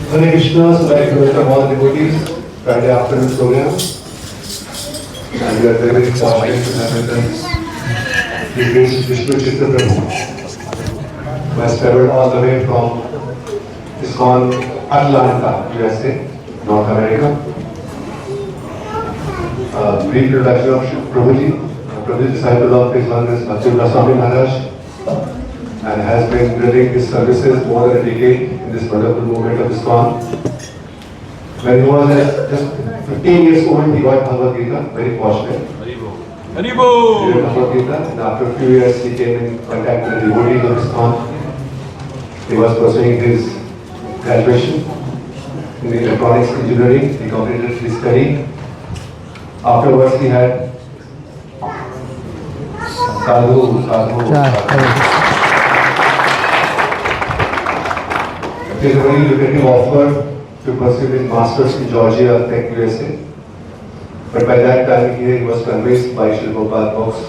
Hare Krishna, so I'd like to welcome all the devotees Friday afternoon program. And we are very, very fortunate to have with us the great Vishnu Chitta Prabhu, who has traveled all the way from Atlanta, USA, North America. Brief introduction of Prabhuji. Prabhuji is disciple of His Holiness Nitya-dāsa Maharaj and has been bringing his services more than a decade in this wonderful movement of ISKCON. When he was just 15 years old, he got Bhagavad Gita, very fortunate. Haribo! He read Bhagavad Gita, and after a few years he came in contact with the devotees of ISKCON. He was pursuing his graduation in electronics engineering. He completed his study. Afterwards he had sadhu. It is a very lucrative offer to pursue his masters in Georgia Tech, USA. But by that time he was convinced by Srila Prabhupada books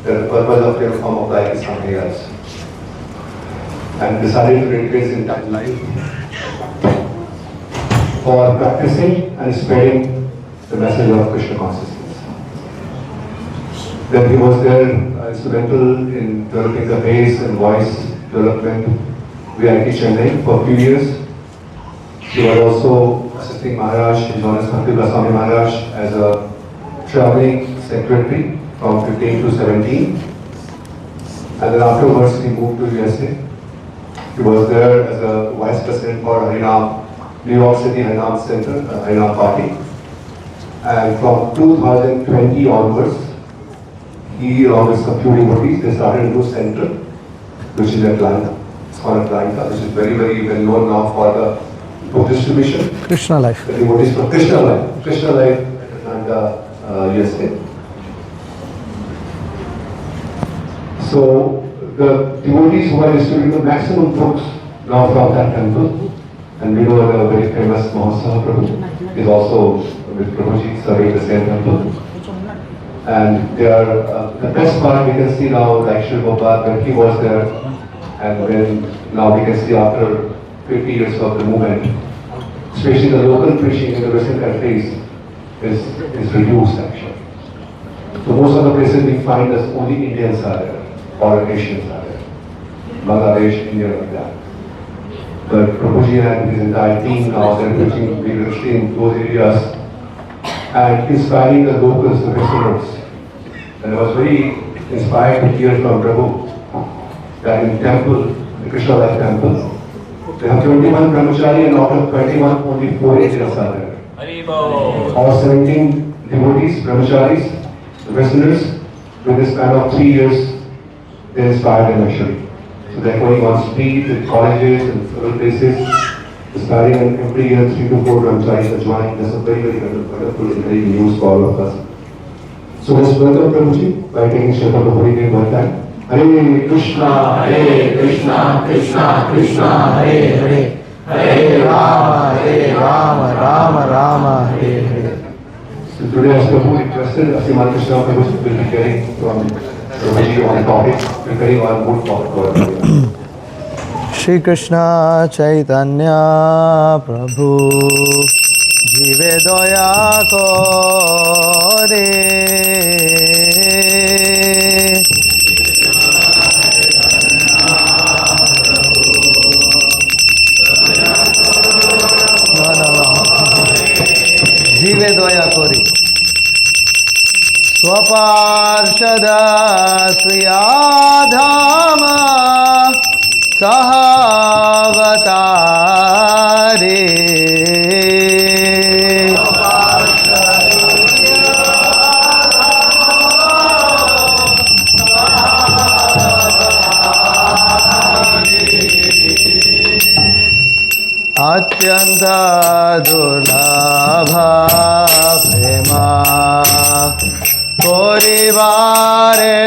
that the purpose of the form of life is something else, and decided to dedicate his entire life for practicing and spreading the message of Krishna consciousness. Then he was there instrumental in developing the bass and voice development VIT Chennai for a few years. He was also assisting Maharaj, His Holiness Nitya-dāsa Maharaj, as a traveling secretary from 15 to 17. And then afterwards he moved to USA. He was there as a vice president for Harinam, New York City Harinam Center, Harinam Party. And from 2020 onwards, he along with some few devotees, they started a new center, which is Atlanta. It's called Atlanta, which is very, very well known now for the book distribution. Krishna Life. The devotees for Krishna Life, Atlanta, USA. So the devotees who are distributing the maximum books now from that temple, and we know the very famous Vishnu Prabhu is also with Prabhuji serving the same temple. And they are, the best part we can see now, like Srila Prabhupada, when he was there, and when now we can see after 50 years of the movement, especially the local preaching in the Western countries is reduced actually. So most of the places we find that only Indians are there, or Asians are there, Bangladesh, India, like that. But Prabhuji and his entire team now, they're preaching vigorously in those areas and inspiring the locals, the Westerners. And I was very inspired to hear from Prabhu that in temple, the Krishna Life temple, they have 21 brahmachari and out of 21, only 4 Indians are there. All 17 devotees, brahmacharis, the Westerners, with this span of 3 years, they inspired them actually. So they're going on street with colleges and several places, inspiring, and every year 3 to 4 brahmacharis are joining. That's a very, very wonderful and very news for all of us. So let's welcome Prabhuji by taking Srila Prabhuji name one time. Hare Krishna, Krishna Krishna, Hare Hare, Hare Rama, Rama Rama, Hare Hare. So today as Prabhu requested, Srimad Krishna Prabhu will be carrying from Prabhuji on topic, preparing on good topic for Shri Krishna Chaitanya Prabhu Jive Doya Kore Jive Doya Kore Swaparshada Swiyadhama Sahavatare Atyanta Durlabha Prema Korivare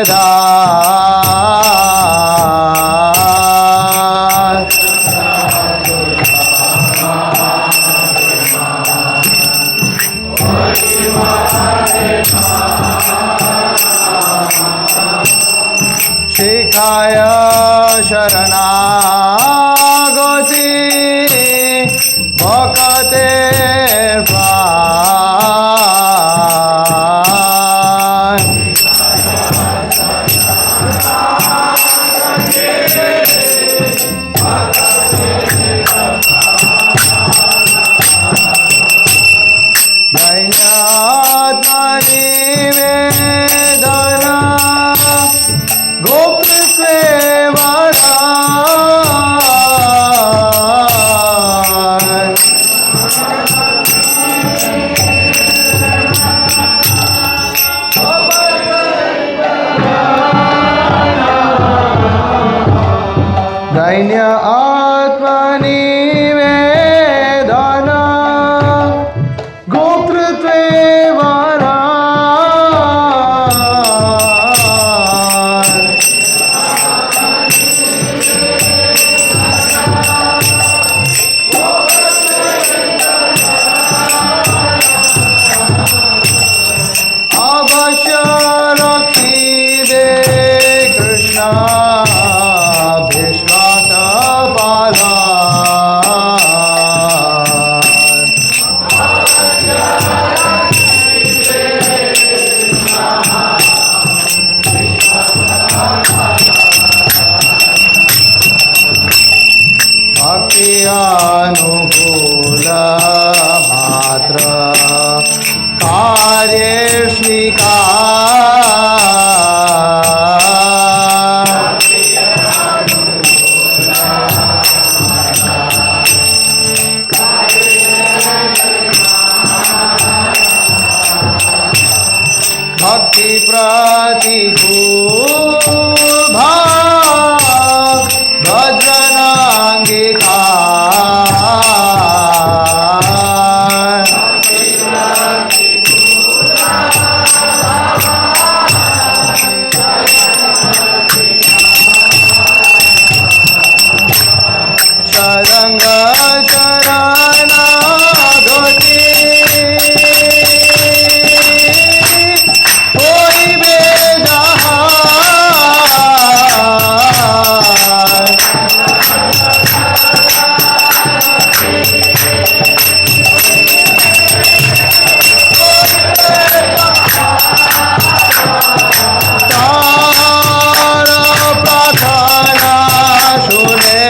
Shikhaya Sharanagati ভকতের প্রাণ। দৈন্যাত্মনিবেদনা গোপসেবরায়। দৈন্য আত্মনিবেদনা গোত্রত্বে অবশ্য রক্ষিবে কৃষ্ণ বিশ্বাস পালা। ভক্তি অনুকূল মাত্র কার্যে স্বীকার। ভক্তি প্রতিকূল ভাব ভজনাঙ্গিকার। সদঙ্গ শরণাগতি হইবে যাহার। তার প্রার্থনা শুনে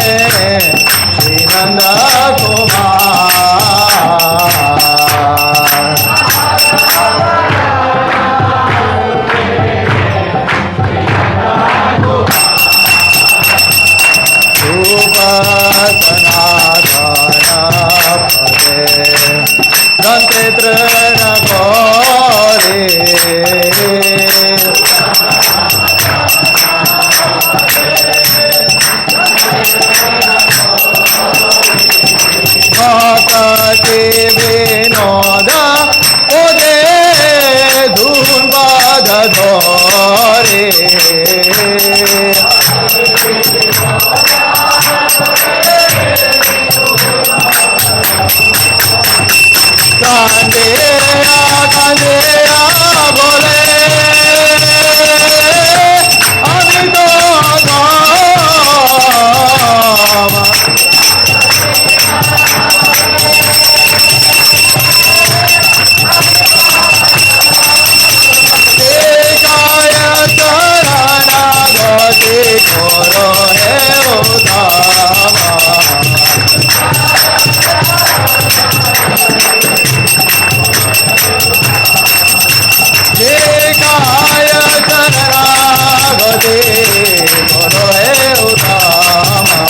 শ্রীনন্দ কুমার। রূপ সনাতন পদে দন্তে তৃণ করে। ভক্তি বিনোদ ওদে ধূর্বাদ ধরে। কান্দে কান্দে বলে আমি তো শরণাগতি করো হে উদ্ধামা। শরণাগতি করো হে উদ্ধামা।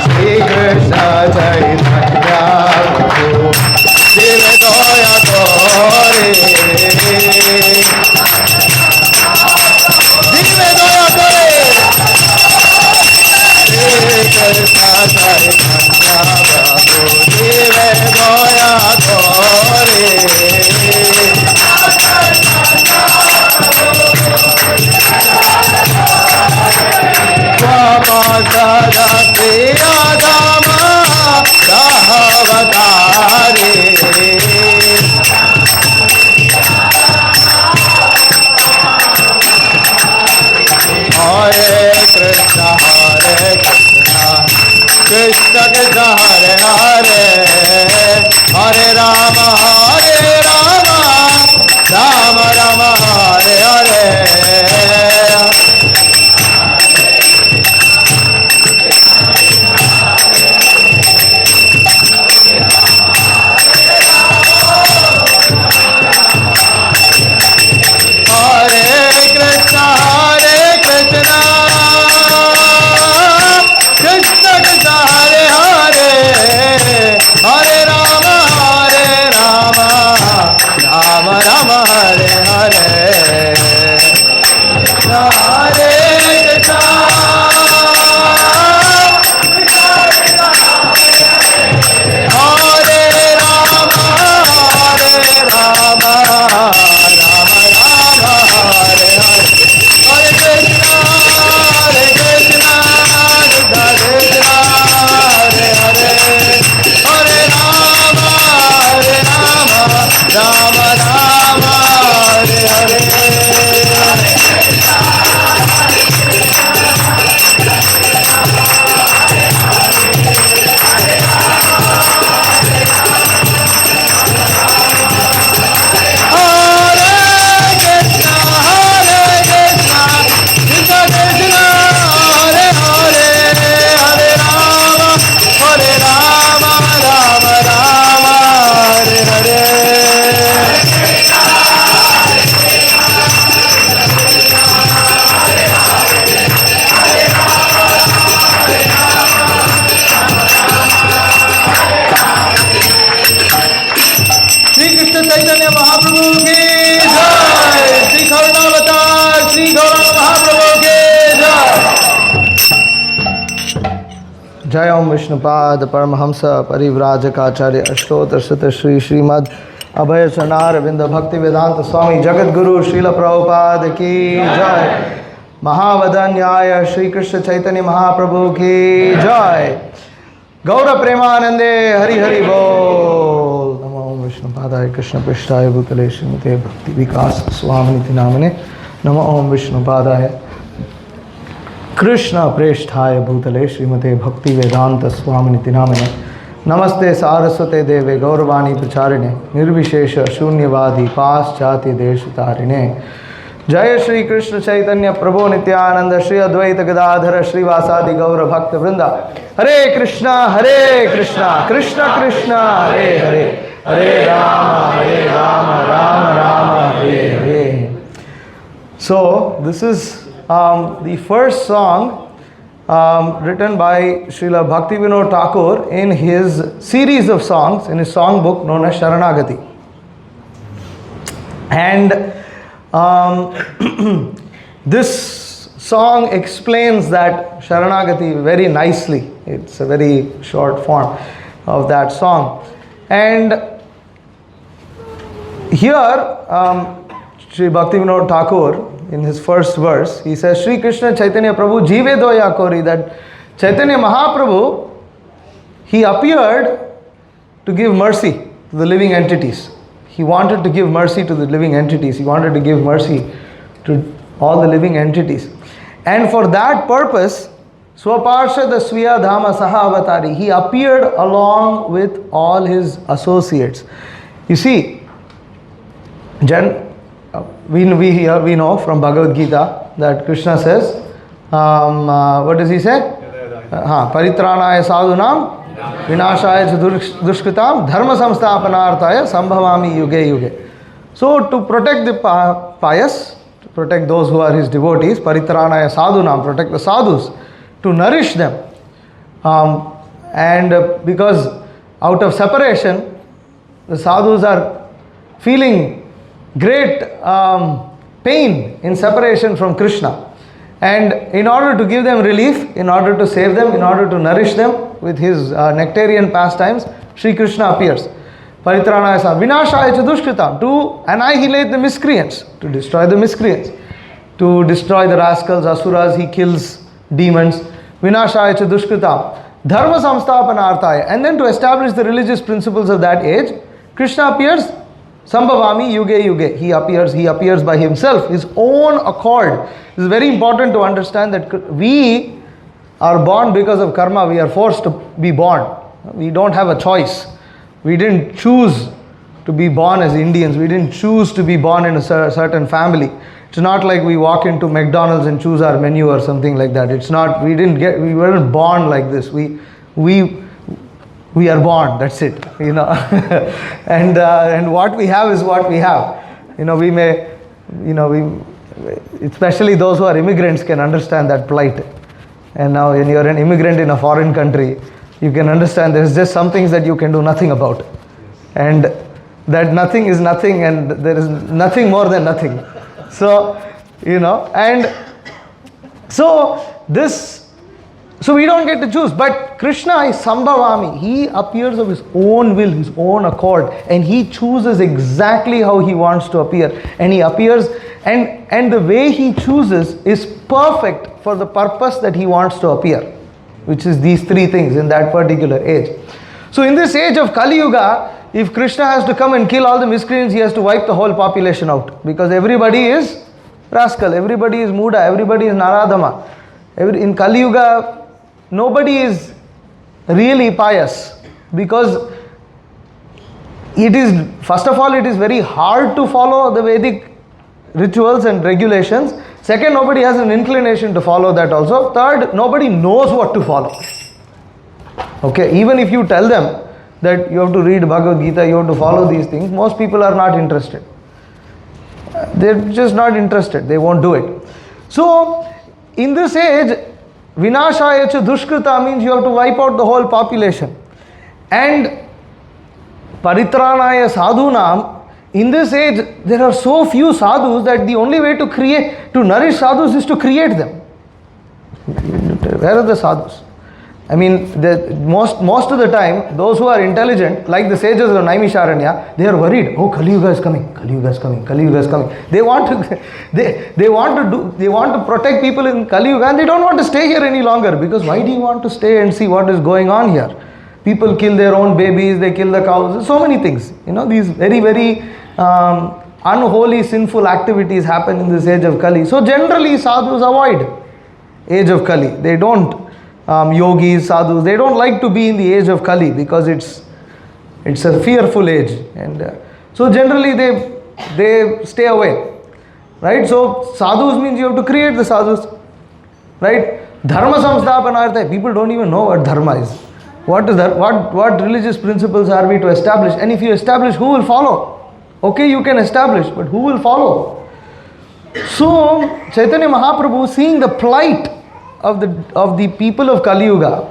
শ্রীকৃষ্ণ চৈতন্য প্রভু শিব দয়া করে। শিব দয়া করে। শ্রীকৃষ্ণ চৈতন্য প্রভু শিব দয়া করে। সদা প্রিয়তমা সহবতারে। Krishna Hare Hare Hare Rama Rama Rama Hare Hare Chaitanya Mahaprabhu ki jai. Sri Karunavatar Sri Gauranga Mahaprabhu ki jai. Jai Om Vishnupad Paramahamsa Parivrajaka Ashtotar Sutta Shri Srimad Abhay Chanar Vinda Bhakti Vedanta Swami Jagat Guru Srila Prabhupada ki jai. Mahavadanyaya Shri Krishna Chaitanya Mahaprabhu ki jai. Gaura Premanande Hari Hari Bol. Namo Om Vishnupadaya Krishna Prishtaya Bhutale Srimate Bhakti Vikas Swaminiti Namane. Namo Om Vishnupadaya Krishna Prishtaya Bhutale Srimate Bhakti Vedanta Swaminiti Namane. Namaste Saraswate Deve Gauravani Pracharine Nirvishesha Shunyavadi Paschati Deshitarine. Jaya Shri Krishna Chaitanya Prabhu Nitya-dāsa Shri Advaita Gadadhara Shri Vasadi Gaura Bhakta Vrinda. Hare Krishna Krishna Krishna Hare Hare Hare Rama Rama Rama Hare Hare. So this is the first song written by Srila Bhaktivinoda Thakur in his series of songs in his song book known as Sharanagati. And this song explains that Sharanagati very nicely. It's a very short form of that song. And here, Sri Bhaktivinoda Thakur, in his first verse, he says, Sri Krishna Chaitanya Prabhu Jive Doya Kori, that Chaitanya Mahaprabhu, he appeared to give mercy to the living entities. He wanted to give mercy to the living entities. He wanted to give mercy to all the living entities. And for that purpose, Swaparshada Sviya Dhama Saha Avatari, he appeared along with all his associates. You see, we know from Bhagavad Gita that Krishna says, what does he say? Paritranaya sadhunam Vinashaya dushkritam dharma samsthapanarthaya sambhavami yuge yuge. So to protect the pious, to protect those who are his devotees, paritranaya sadhunam, protect the sadhus, to nourish them. And because out of separation, the sadhus are feeling great pain in separation from Krishna. And in order to give them relief, in order to save them, in order to nourish them with his nectarian pastimes, Sri Krishna appears. Paritranaya sa vinashaya cha dushkritam, to annihilate the miscreants, to destroy the miscreants, to destroy the rascals, asuras, he kills demons. Vinashaya cha dushkritam, dharma samsthapanarthaya, and then to establish the religious principles of that age, Krishna appears. Sambhavami yuge yuge. He appears by himself, his own accord. It is very important to understand that we are born because of karma. We are forced to be born. We don't have a choice. We didn't choose to be born as Indians. We didn't choose to be born in a certain family. It's not like we walk into McDonald's and choose our menu or something like that. It's not, we weren't born like this. We are born, that's it, you know. And what we have is what we have. You know, we may, you know, especially those who are immigrants can understand that plight. And now when you're an immigrant in a foreign country, you can understand there's just some things that you can do nothing about. And that nothing is nothing, and there is nothing more than nothing. So, you know, and so we don't get to choose. But Krishna is Sambhavami. He appears of his own will, his own accord, and he chooses exactly how he wants to appear. And he appears, and the way he chooses is perfect for the purpose that he wants to appear, which is these three things in that particular age. So in this age of Kali Yuga, if Krishna has to come and kill all the miscreants, he has to wipe the whole population out, because everybody is rascal, everybody is Muda, everybody is Naradama. In Kali Yuga, nobody is really pious, because it is, first of all, it is very hard to follow the Vedic rituals and regulations. Second, nobody has an inclination to follow that also. Third, nobody knows what to follow. Okay, even if you tell them that you have to read Bhagavad Gita, you have to follow these things, most people are not interested. They're just not interested. They won't do it. So, in this age, Vinashaya cha dushkrita means you have to wipe out the whole population. And Paritranaya sadhunam, in this age, there are so few sadhus that the only way to nourish sadhus is to create them. Where are the sadhus? I mean, most of the time, those who are intelligent, like the sages of Naimisharanya, they are worried. Oh, Kali Yuga is coming. Kali Yuga is coming. Kali Yuga is coming. They want to protect people in Kali Yuga, and they don't want to stay here any longer, because why do you want to stay and see what is going on here? People kill their own babies. They kill the cows. So many things. You know, these very, very unholy, sinful activities happen in this age of Kali. So generally, sadhus avoid age of Kali. They don't. Yogis, sadhus, they don't like to be in the age of Kali, because it's a fearful age, and so generally they stay away, right? So sadhus means you have to create the sadhus, right? Dharma samsthapanartha, people don't even know what dharma is. What is that? What religious principles are we to establish? And if you establish, who will follow? Okay, you can establish, but who will follow? So Chaitanya Mahaprabhu, seeing the plight of the people of Kali Yuga,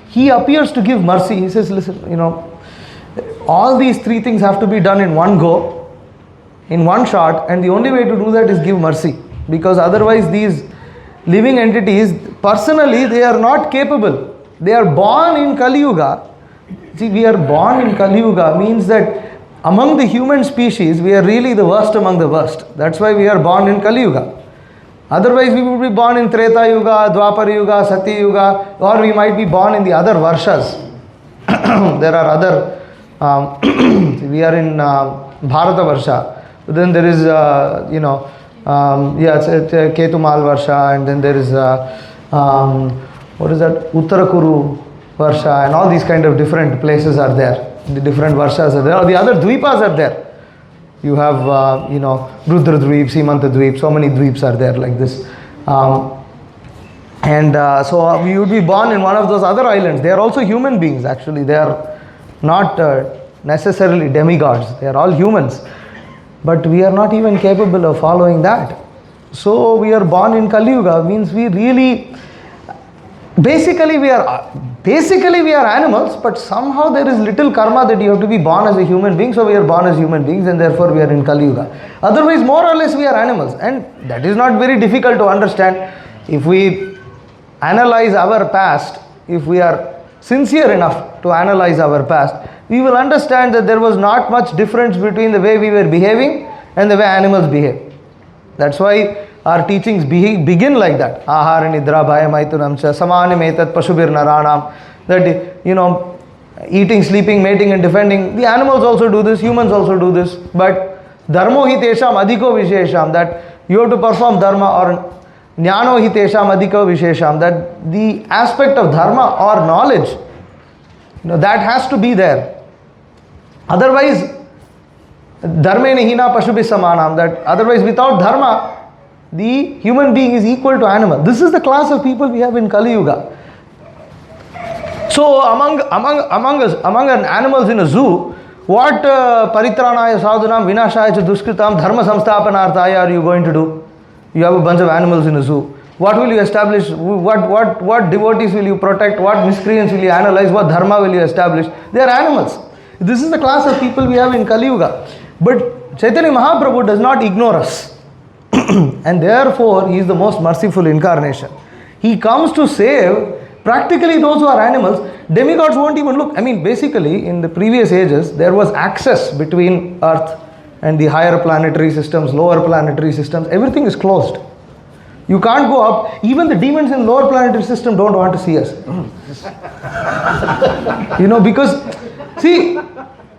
he appears to give mercy. He says, listen, you know, all these three things have to be done in one go, in one shot, and the only way to do that is give mercy, because otherwise these living entities, personally, they are not capable. They are born in Kali Yuga. See, we are born in Kali Yuga means that among the human species, we are really the worst among the worst. That's why we are born in Kali Yuga. Otherwise, we would be born in Treta Yuga, Dwapara Yuga, Satya Yuga, or we might be born in the other Varshas. There are other, we are in Bharata Varsha. Then there is, Ketumal Varsha, and then there is, what is that, Uttarakuru Varsha, and all these kind of different places are there. The different Varshas are there, or the other Dvipas are there. You have, Rudra Dweep, Simanta Dweep, so many Dweeps are there like this. So you would be born in one of those other islands. They are also human beings, actually. They are not necessarily demigods. They are all humans. But we are not even capable of following that. So we are born in Kali Yuga means we really, basically we are animals, but somehow there is little karma that you have to be born as a human being. So we are born as human beings, and therefore we are in Kali Yuga. Otherwise, more or less we are animals, and that is not very difficult to understand. If we analyze our past, if we are sincere enough to analyze our past, we will understand that there was not much difference between the way we were behaving and the way animals behave. That's why our teachings begin like that. Ahara nidra bhaya maitunam cha samani metat pashubir naranam. That, eating, sleeping, mating and defending. The animals also do this, humans also do this. But dharmo hi tesham adhiko vishesham, that you have to perform dharma, or Jnano hi tesham adhika vishesham, that the aspect of dharma or knowledge, that has to be there. Otherwise, dharmena hina pashubhi samanam, that otherwise without dharma, the human being is equal to animal. This is the class of people we have in Kali Yuga. So among animals in a zoo, what paritranaya sadhunam vinashaya cha duskritam dharma samsthapanarthaya are you going to do? You have a bunch of animals in a zoo. What will you establish? What devotees will you protect? What miscreants will you analyze? What dharma will you establish? They are animals. This is the class of people we have in Kali Yuga. But Chaitanya Mahaprabhu does not ignore us. And therefore, he is the most merciful incarnation. He comes to save practically those who are animals. Demigods won't even look. I mean, basically, in the previous ages, there was access between Earth and the higher planetary systems, lower planetary systems. Everything is closed. You can't go up. Even the demons in lower planetary system don't want to see us. Because, see,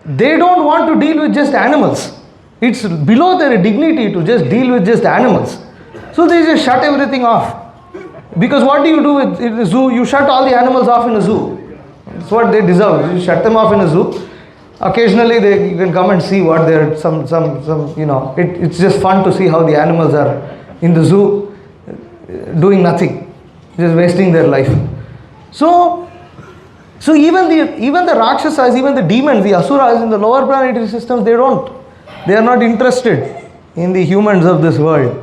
they don't want to deal with just animals. It's below their dignity to just deal with just animals. So they just shut everything off. Because what do you do in the zoo? You shut all the animals off in a zoo. That's what they deserve. You shut them off in a zoo. Occasionally you can come and see what they're, it's just fun to see how the animals are in the zoo doing nothing, just wasting their life. So even the Rakshasas, even the demons, the Asuras in the lower planetary systems, they are not interested in the humans of this world.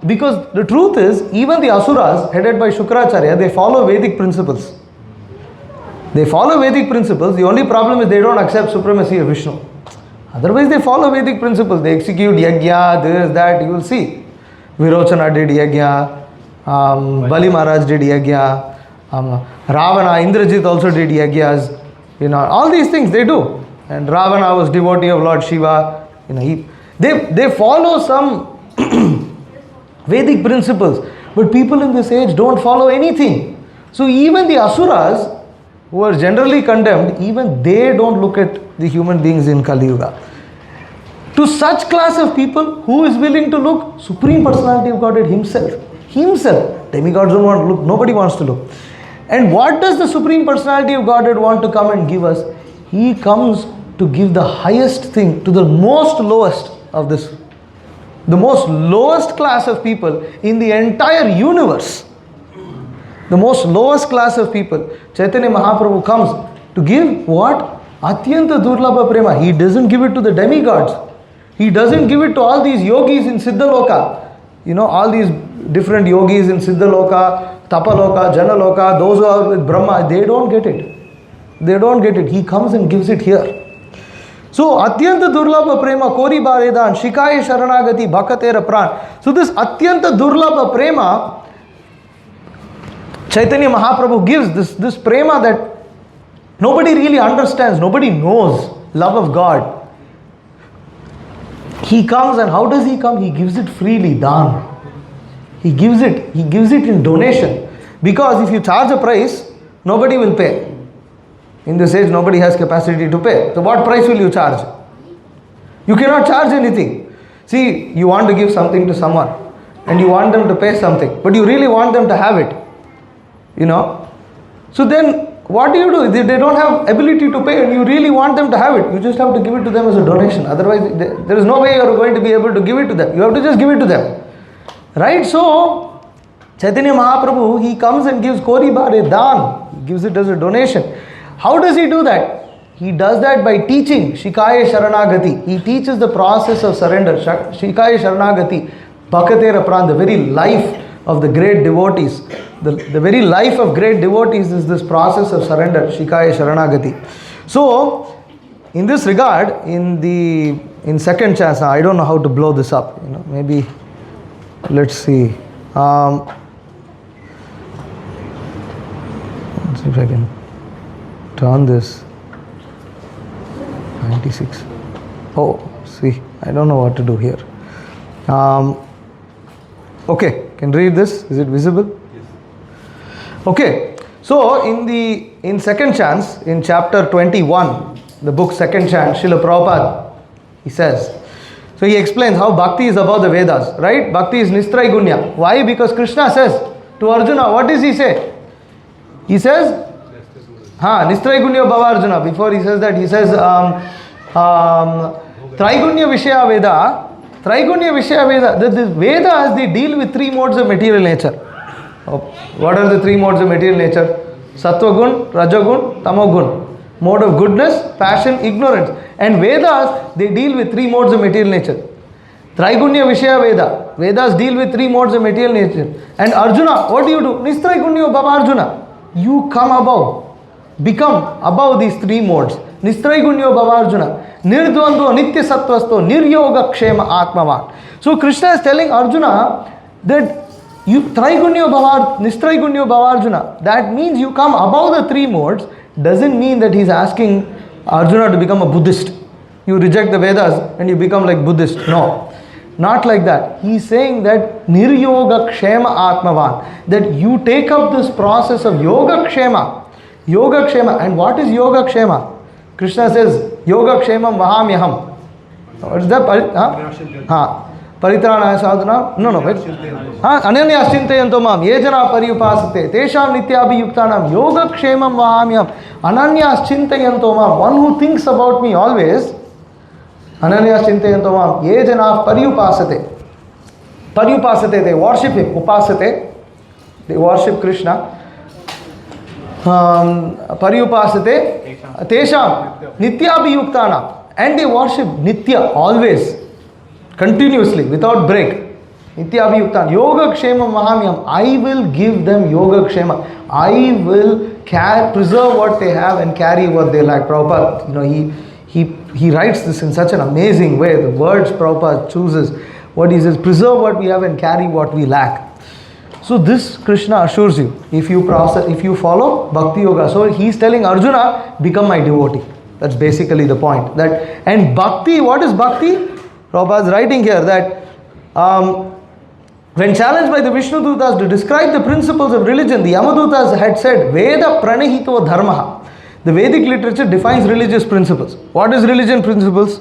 Because the truth is, even the Asuras, headed by Shukracharya, they follow Vedic principles. They follow Vedic principles. The only problem is they don't accept supremacy of Vishnu. Otherwise, they follow Vedic principles. They execute yajna, this, that, you will see. Virochana did yajna, Bali Maharaj did yajna, Ravana, Indrajit also did yajnas. All these things they do. And Ravana was devotee of Lord Shiva. They follow some Vedic principles. But people in this age don't follow anything. So even the Asuras, who are generally condemned, even they don't look at the human beings in Kali Yuga. To such class of people, who is willing to look? Supreme Personality of Godhead Himself. Demigods don't want to look. Nobody wants to look. And what does the Supreme Personality of Godhead want to come and give us? He comes to give the highest thing to the most lowest of this. The most lowest class of people in the entire universe. The most lowest class of people. Chaitanya Mahaprabhu comes to give what? Atyanta Durlabha Prema. He doesn't give it to the demigods. He doesn't give it to all these yogis in Siddhaloka. All these different yogis in Siddhaloka, Tapaloka, Janaloka, those who are with Brahma, they don't get it. They don't get it. He comes and gives it here. So, Atyanta Durlabha Prema, Kori Baredan, Shikaya Sharanagati, Bhakatera Pran. So, this Atyanta Durlabha Prema, Chaitanya Mahaprabhu gives this prema that nobody really understands, nobody knows, love of God. He comes, and how does he come? He gives it freely, dan. He gives it in donation. Because if you charge a price, nobody will pay. In this age, nobody has capacity to pay. So what price will you charge? You cannot charge anything. See, you want to give something to someone, and you want them to pay something, but you really want them to have it. So then, what do? If they don't have ability to pay and you really want them to have it, you just have to give it to them as a donation. Otherwise, there is no way you are going to be able to give it to them. You have to just give it to them. Right? So, Chaitanya Mahaprabhu, he comes and gives Kori Bare Dan. He gives it as a donation. How does he do that? He does that by teaching Shikaya Sharanagati. He teaches the process of surrender. Shikaya Sharanagati, Bhakatera Pran, the very life of the great devotees. The very life of great devotees is this process of surrender, Shikaya Sharanagati. So, in this regard, in second chance, I don't know how to blow this up. Maybe, let's see. Let's see if I can turn this. 96. Oh, see, I don't know what to do here. Okay, can read this? Is it visible? Yes. Okay, so in second chance, in chapter 21, the book Second Chance, Srila Prabhupada, he says, so So he explains how bhakti is above the Vedas, right? Bhakti is Nistraigunya. Why? Because Krishna says to Arjuna, what does he say? He says, Nistraigunya Bhava Arjuna. Before he says that, he says, Traigunya Vishaya Veda. Traigunya Vishaya Veda. The Vedas, they deal with three modes of material nature. What are the three modes of material nature? Sattva gun, Rajagun, Tamogun. Mode of goodness, passion, ignorance. And Vedas, they deal with three modes of material nature. Traigunya Vishaya Veda. Vedas deal with three modes of material nature. And Arjuna, what do you do? Nistraigunya Bhava Arjuna. You come above. Become above these three modes. Nistraigunya Bhava Arjuna. Nirdvandvo Nitya Sattvasto Niryoga Kshema Atmavan. So Krishna is telling Arjuna that you Traigunya Bhava, Nistraigunya Bhava Arjuna. That means you come above the three modes. Doesn't mean that he's asking Arjuna to become a Buddhist. You reject the Vedas and you become like Buddhist. No, not like that. He's saying that Niryoga Kshema Atmavan. That you take up this process of Yoga Kshema. Yoga Kshema. And what is Yoga Kshema? Krishna says, Yoga Kshemam Vahamyaham. What is that? Paritranaya sadhana? No. Ananyas chintayanto mam yejana pariyupasate tesham nityabhiyuktanam yoga kshemam vahamyam. Ananyas chintayanto mam, one who thinks about me always. Ananyas chintayanto mam yejana pariyupasate. Pariyupasate, they worship him. Upasate, they worship Krishna. Pariyupasate tesham nityabhiyuktanam, and they worship Nitya always. Continuously, without break. Nitya-abhiyuktan. Yoga kshema mahamyam. I will give them yoga kshema. I will preserve what they have and carry what they lack. Prabhupada, he writes this in such an amazing way. The words Prabhupada chooses. What he says, preserve what we have and carry what we lack. So this Krishna assures you, if you follow Bhakti Yoga. So he's telling Arjuna, become my devotee. That's basically the point. And Bhakti, what is Bhakti? Prabhupada is writing here that when challenged by the Vishnu Dutas to describe the principles of religion, the Yamadutas had said, Veda pranihito dharmaha. The Vedic literature defines religious principles. What is religion principles?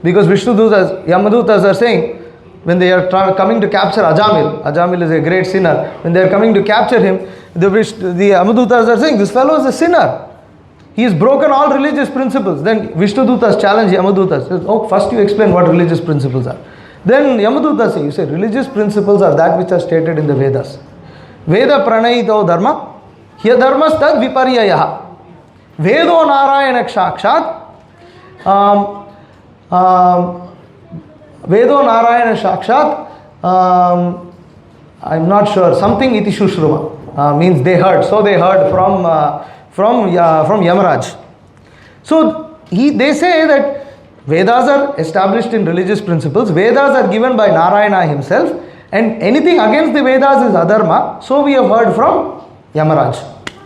Because Vishnu Dutas, Yamadutas are saying, when they are coming to capture Ajamil is a great sinner, when they are coming to capture him, the Yamadutas are saying, this fellow is a sinner. He has broken all religious principles. Then Vishnu Dutas challenge Yamadutas. Says, first you explain what religious principles are. Then Yamadutas say, you say religious principles are that which are stated in the Vedas. Veda pranayito dharma, hiya dharmas tad viparyayaha. Vedo narayana kshakshat, Vedo narayana kshakshat, I'm not sure, something iti shushruma, means they heard. So they heard from Yamaraj. So they say that Vedas are established in religious principles. Vedas are given by Narayana himself, and anything against the Vedas is adharma. So we have heard from Yamaraj.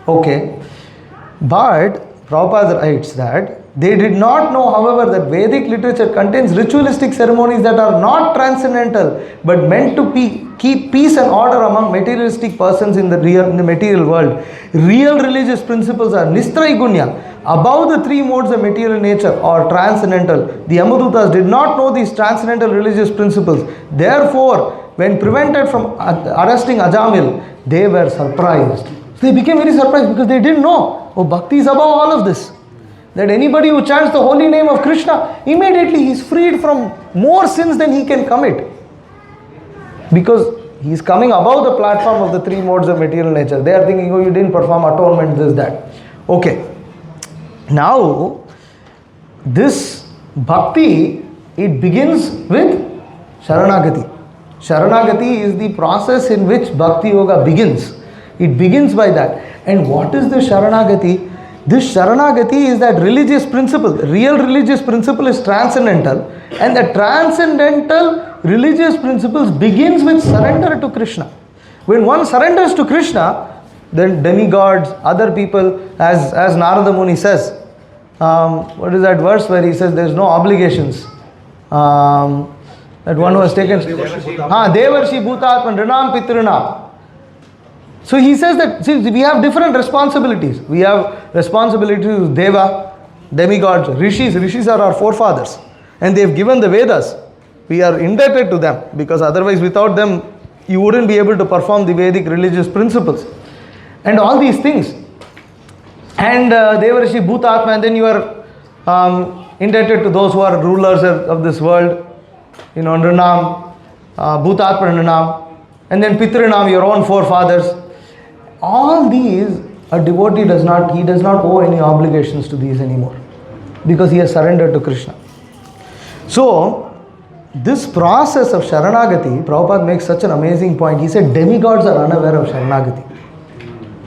Okay. But Prabhupada writes that they did not know, however, that Vedic literature contains ritualistic ceremonies that are not transcendental but meant to keep peace and order among materialistic persons in the material world. Real religious principles are Nistraigunya, above the three modes of material nature, or transcendental. The Yamadutas did not know these transcendental religious principles. Therefore, when prevented from arresting Ajamil, they were surprised. So they became very surprised because they didn't know. Bhakti is above all of this. That anybody who chants the holy name of Krishna, immediately he is freed from more sins than he can commit. Because he is coming above the platform of the three modes of material nature. They are thinking, you didn't perform atonement, this, that. Okay. Now, this bhakti, it begins with Sharanagati. Sharanagati is the process in which Bhakti Yoga begins. It begins by that. And what is the Sharanagati? This Sharanagati is that religious principle. The real religious principle is transcendental. And the transcendental religious principles begins with surrender to Krishna. When one surrenders to Krishna, then demigods, other people, as Narada Muni says, what is that verse where he says there is no obligations? That one who has taken Devarshi Bhutatman Rinam Pitrinam. So he says that, see, we have different responsibilities. We have responsibilities to Deva, demigods, Rishis. Rishis are our forefathers. And they have given the Vedas. We are indebted to them, because otherwise without them you wouldn't be able to perform the Vedic religious principles and all these things. And Devarishi Bhutatma, and then you are indebted to those who are rulers of this world, Nrinam, Bhutatma Nrinam, and then Pitrinam, your own forefathers. All these, a devotee does not owe any obligations to these anymore, because he has surrendered to Krishna. So, this process of Sharanagati, Prabhupada makes such an amazing point. He said demigods are unaware of Sharanagati.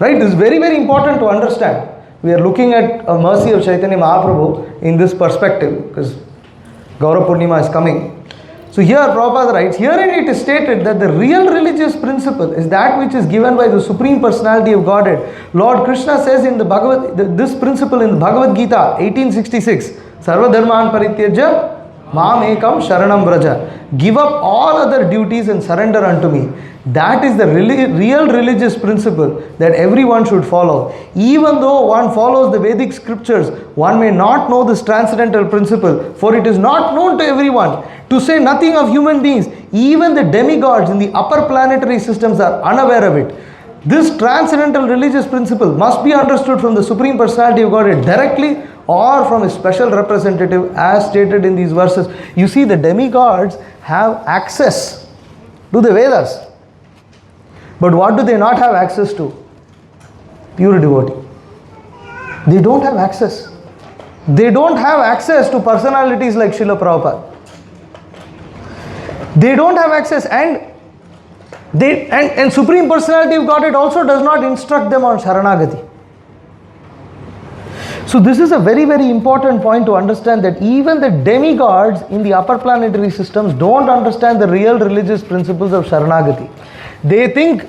Right? This is very, very important to understand. We are looking at a mercy of Chaitanya Mahaprabhu in this perspective, because Gaura Purnima is coming. So here Prabhupada writes, herein it is stated that the real religious principle is that which is given by the Supreme Personality of Godhead. Lord Krishna says in this principle in the Bhagavad Gita, 1866, Sarva Dharman Parityajya Mam Ekam Sharanam Vraja. Give up all other duties and surrender unto me. That is the real religious principle that everyone should follow. Even though one follows the Vedic scriptures, one may not know this transcendental principle, for it is not known to everyone. To say nothing of human beings, even the demigods in the upper planetary systems are unaware of it. This transcendental religious principle must be understood from the Supreme Personality of Godhead directly or from a special representative, as stated in these verses. You see, the demigods have access to the Vedas. But what do they not have access to? Pure devotee. They don't have access. They don't have access to personalities like Srila Prabhupada. They don't have access, and Supreme Personality of Godhead also does not instruct them on Sharanagati. So this is a very, very important point to understand, that even the demigods in the upper planetary systems don't understand the real religious principles of Sharanagati. They think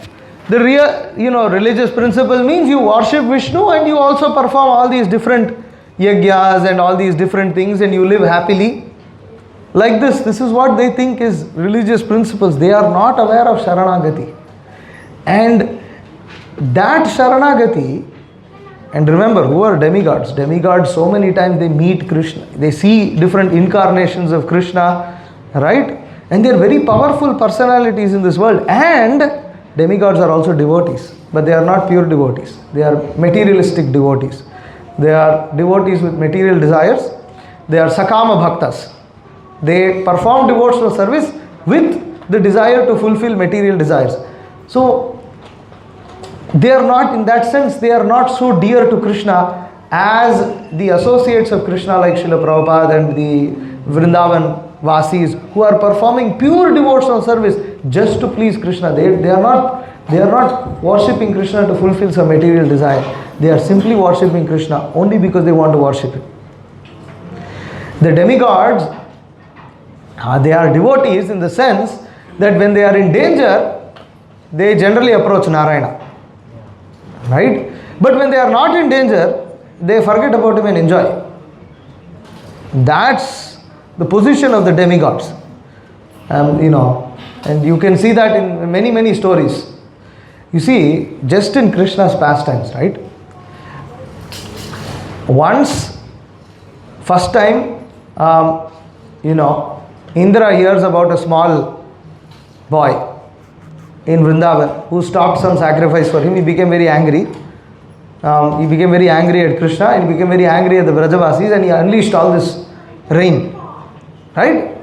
the real, religious principle means you worship Vishnu and you also perform all these different yagyas and all these different things and you live happily. Like this is what they think is religious principles. They are not aware of Sharanagati. And that Sharanagati, and remember, who are demigods? Demigods, so many times they meet Krishna. They see different incarnations of Krishna, right? And they are very powerful personalities in this world. And demigods are also devotees. But they are not pure devotees. They are materialistic devotees. They are devotees with material desires. They are Sakama Bhaktas. They perform devotional service with the desire to fulfill material desires. So, they are not, in that sense, they are not so dear to Krishna as the associates of Krishna like Srila Prabhupada and the Vrindavan Vasis, who are performing pure devotional service just to please Krishna. They are not worshipping Krishna to fulfill some material desire. They are simply worshipping Krishna only because they want to worship Him. The demigods, they are devotees in the sense that when they are in danger, they generally approach Narayana. Right? But when they are not in danger, they forget about Him and enjoy. That's the position of the demigods. And you can see that in many, many stories. You see, just in Krishna's pastimes, right? Once, first time, Indra hears about a small boy in Vrindavan who stopped some sacrifice for him. He became very angry. He became very angry at Krishna, and he became very angry at the Brajavasis, and he unleashed all this rain. Right?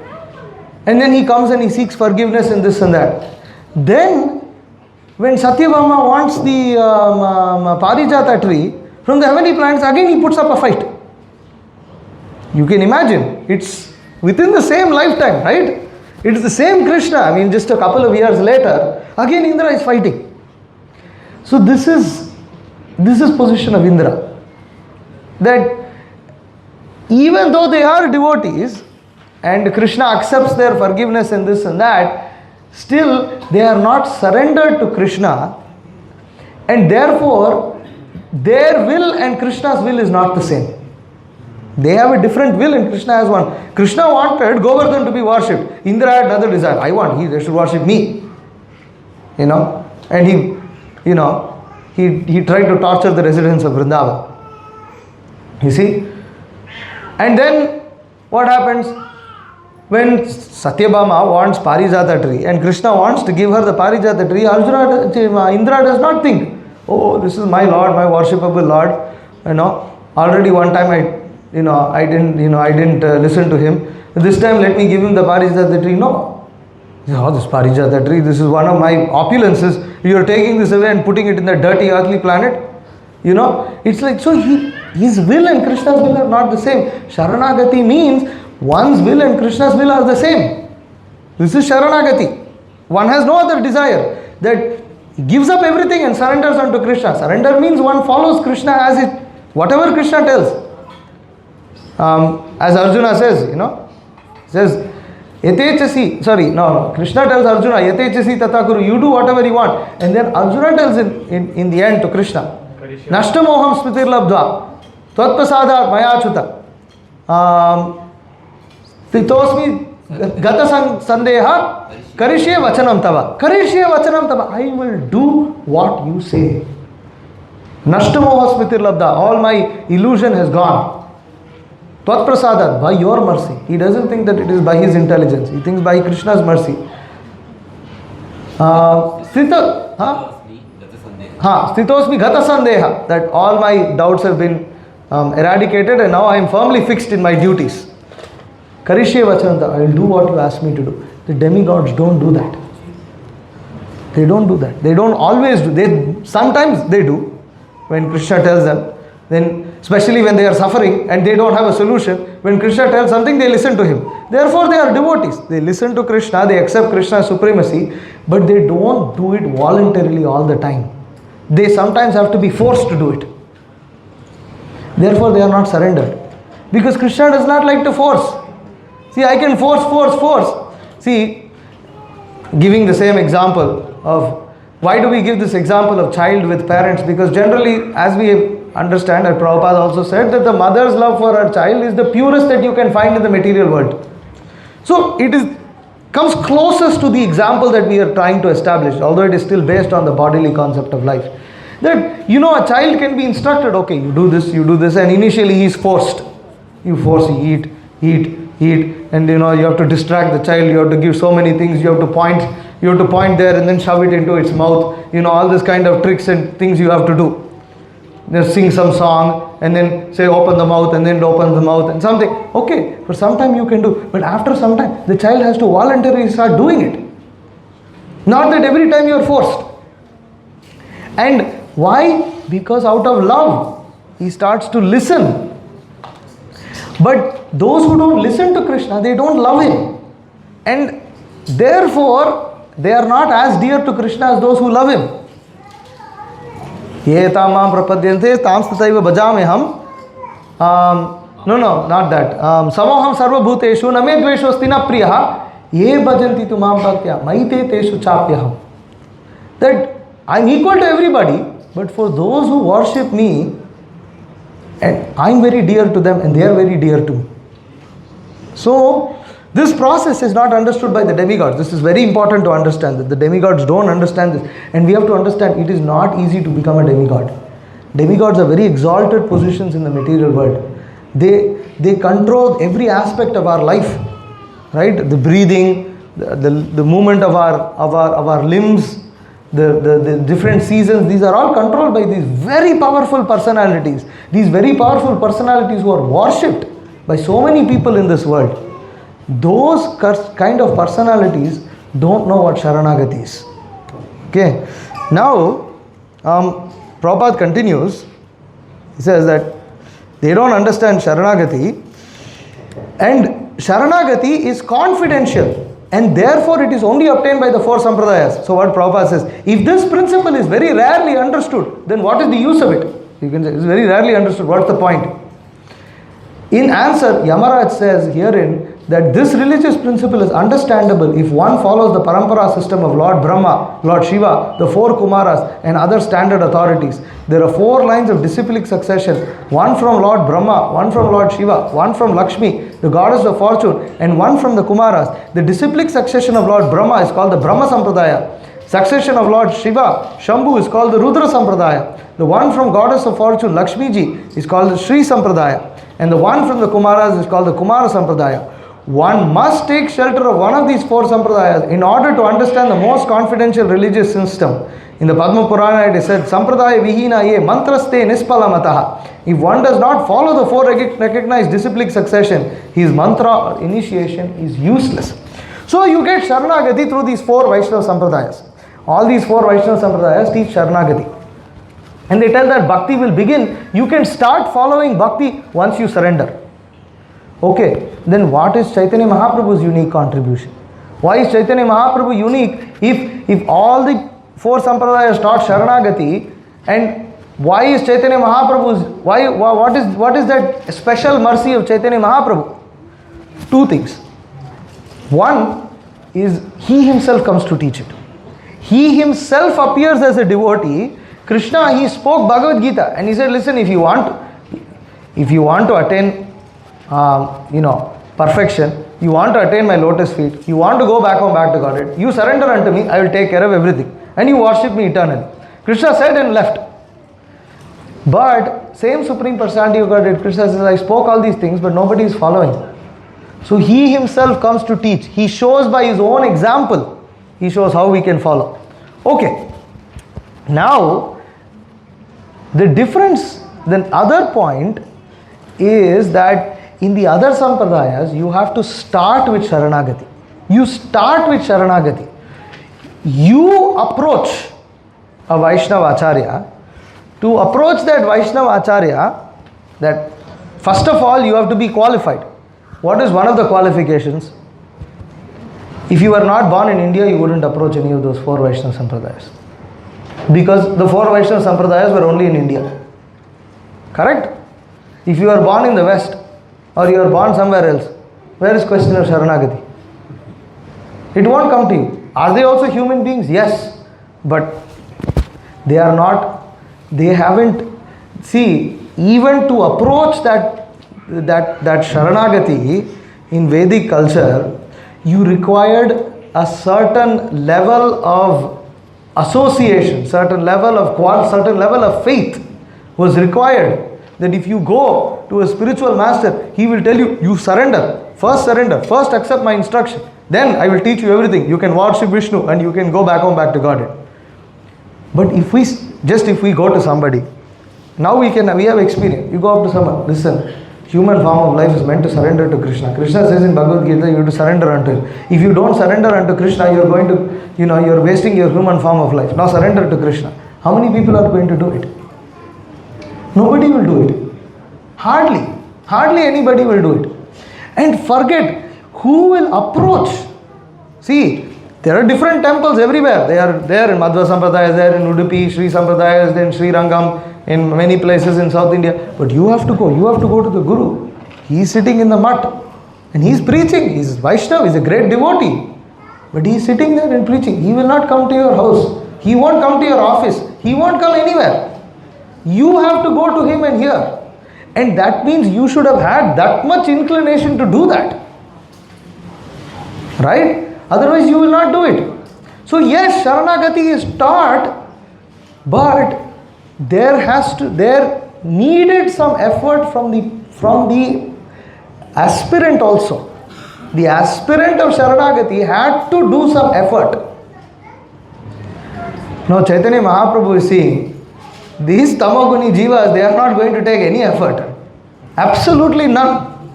And then he comes and he seeks forgiveness and this and that. Then, when Satyabhama wants the Parijata tree from the heavenly planets, again he puts up a fight. You can imagine, it's within the same lifetime, right? It is the same Krishna. Just a couple of years later, again Indra is fighting. So this is position of Indra. That even though they are devotees and Krishna accepts their forgiveness and this and that, still they are not surrendered to Krishna, and therefore their will and Krishna's will is not the same. They have a different will and Krishna has one. Krishna wanted Govardhan to be worshipped. Indra had another desire. They should worship me. And he tried to torture the residents of Vrindavan. You see? And then what happens? When Satyabhama wants Parijata tree and Krishna wants to give her the Parijata tree, Indra does not think, oh, this is my Lord, my worshipable Lord. Already one time I didn't listen to him. This time let me give him the Parijata tree. No. Oh, this Parijata tree, this is one of my opulences. You are taking this away and putting it in the dirty earthly planet. It's like, so his will and Krishna's will are not the same. Sharanagati means one's will and Krishna's will are the same. This is Sharanagati. One has no other desire. That gives up everything and surrenders unto Krishna. Surrender means one follows Krishna as it, whatever Krishna tells. As Arjuna says, says, Yatechasi, Krishna tells Arjuna, Yatechasi tathakuru, you do whatever you want. And then Arjuna tells in the end to Krishna, Nashtamoham smritir labdva, tvatpasadat mayachuta, Titosmi gata sandeha, karishye vachanam tava. Karishye vachanam tava. I will do what you say. Nashtamoha smritir labdha, all my illusion has gone. Tvatprasadat, by your mercy. He doesn't think that it is by his intelligence. He thinks by Krishna's mercy. Stitosmi gata sandeha, that all my doubts have been eradicated and now I am firmly fixed in my duties. Karishye vachananta, I will do what you ask me to do. The demigods don't do that. They don't do that. They don't always do. Sometimes they do. When Krishna tells them, then especially when they are suffering and they don't have a solution, when Krishna tells something, they listen to him. Therefore, they are devotees. They listen to Krishna, they accept Krishna's supremacy, but they don't do it voluntarily all the time. They sometimes have to be forced to do it. Therefore, they are not surrendered. Because Krishna does not like to force. See, I can force. See, giving the same example of, why do we give this example of child with parents? Because generally, as we understand, and Prabhupada also said, that the mother's love for her child is the purest that you can find in the material world. So, comes closest to the example that we are trying to establish, although it is still based on the bodily concept of life. That, a child can be instructed, okay, you do this, and initially he is forced. You force, eat, and you have to distract the child, you have to give so many things, you have to point there and then shove it into its mouth, all this kind of tricks and things you have to do. Just sing some song and then say open the mouth and then open the mouth and something. Okay, for some time you can do, but after some time the child has to voluntarily start doing it. Not that every time you are forced. And why? Because out of love he starts to listen. But those who don't listen to Krishna, they don't love him. And therefore, they are not as dear to Krishna as those who love him. Ye tamam prapadyante tam stataiva bhajameham. No, not that. Samoham sarva bhuteshu name dveshosti na priyaha ye bhajanti tumam bhaktya maite teshu chapyaham. That I am equal to everybody, but for those who worship me, and I am very dear to them and they are very dear to me. So, this process is not understood by the demigods. This is very important to understand, that the demigods don't understand this. And we have to understand it is not easy to become a demigod. Demigods are very exalted positions in the material world. They control every aspect of our life. Right? The breathing, the movement of our limbs, the different seasons, these are all controlled by these very powerful personalities. These very powerful personalities who are worshipped by so many people in this world. Those kind of personalities don't know what Sharanagati is. Okay. Now, Prabhupada continues. He says that they don't understand Sharanagati, and Sharanagati is confidential, and therefore it is only obtained by the four sampradayas. So what Prabhupada says, if this principle is very rarely understood, then what is the use of it? You can say it's very rarely understood. What's the point? In answer, Yamaraj says herein that this religious principle is understandable if one follows the parampara system of Lord Brahma, Lord Shiva, the four Kumaras and other standard authorities. There are 4 lines of disciplic succession, one from Lord Brahma, one from Lord Shiva, one from Lakshmi, the goddess of fortune, and one from the Kumaras. The disciplic succession of Lord Brahma is called the Brahma Sampradaya. Succession of Lord Shiva, Shambhu, is called the Rudra Sampradaya. The one from goddess of fortune, Lakshmi ji, is called the Sri Sampradaya. And the one from the Kumaras is called the Kumara Sampradaya. one must take shelter of one of these four sampradayas in order to understand the most confidential religious system. In the Padma Purana it is said, Sampradaya vihina ye mantraste nispalamataha. If one does not follow the four recognized disciplic succession, his mantra or initiation is useless. So you get Sharanagati through these four Vaishnava Sampradayas. All these four Vaishnava Sampradayas teach Sharanagati. And they tell that bhakti will begin. You can start following bhakti once you surrender. Okay, then what is Chaitanya Mahaprabhu's unique contribution? Why is Chaitanya Mahaprabhu unique if all the four sampradayas taught Sharanagati, and why is Chaitanya Mahaprabhu's, what is that special mercy of Chaitanya Mahaprabhu? Two things. One is he himself comes to teach it. He himself appears as a devotee. Krishna, he spoke Bhagavad Gita and he said, listen, if you want to attain perfection, you want to attain my lotus feet, you want to go back home, back to Godhead, you surrender unto me, I will take care of everything. And you worship me eternally. Krishna said and left. But same Supreme Personality of Godhead, Krishna says, I spoke all these things, but nobody is following. So he himself comes to teach. He shows by his own example. He shows how we can follow. Okay. Now, the difference, the other point is that in the other sampradayas, you have to start with Sharanagati. You start with Sharanagati. You approach a Vaishnava Acharya. To approach that Vaishnava Acharya, that first of all you have to be qualified. What is one of the qualifications? If you were not born in India, you wouldn't approach any of those four Vaishnava Sampradayas. Because the four Vaishnava Sampradayas were only in India. Correct? If you are born in the West, or you are born somewhere else, where is question of Sharanagati? It won't come to you. Are they also human beings? Yes. But they are not, they haven't, see, even to approach that Sharanagati in Vedic culture, you required a certain level of association, certain level of faith was required. That if you go to a spiritual master, he will tell you, you surrender, first accept my instruction, then I will teach you everything. You can worship Vishnu and you can go back home, back to Godhead. But if we go to somebody, now we have experience. You go up to someone, listen, human form of life is meant to surrender to Krishna. Krishna says in Bhagavad Gita, you have to surrender unto him. If you don't surrender unto Krishna, you are going to, you're wasting your human form of life. Now surrender to Krishna. How many people are going to do it? Nobody will do it. Hardly anybody will do it. And forget who will approach. See, there are different temples everywhere. They are there in Madhva Sampradaya, there in Udupi, Sri Sampradaya, then Sri Rangam, in many places in South India. But you have to go to the Guru. He is sitting in the mutt and he is preaching. He is Vaishnava, he is a great devotee. But he is sitting there and preaching. He will not come to your house. He won't come to your office. He won't come anywhere. You have to go to him and hear. And that means you should have had that much inclination to do that. Right? Otherwise you will not do it. So yes, Sharanagati is taught, but there needed some effort from the aspirant also. The aspirant of Sharanagati had to do some effort. Now Chaitanya Mahaprabhu is saying, these tamoguni jivas, they are not going to take any effort. Absolutely none.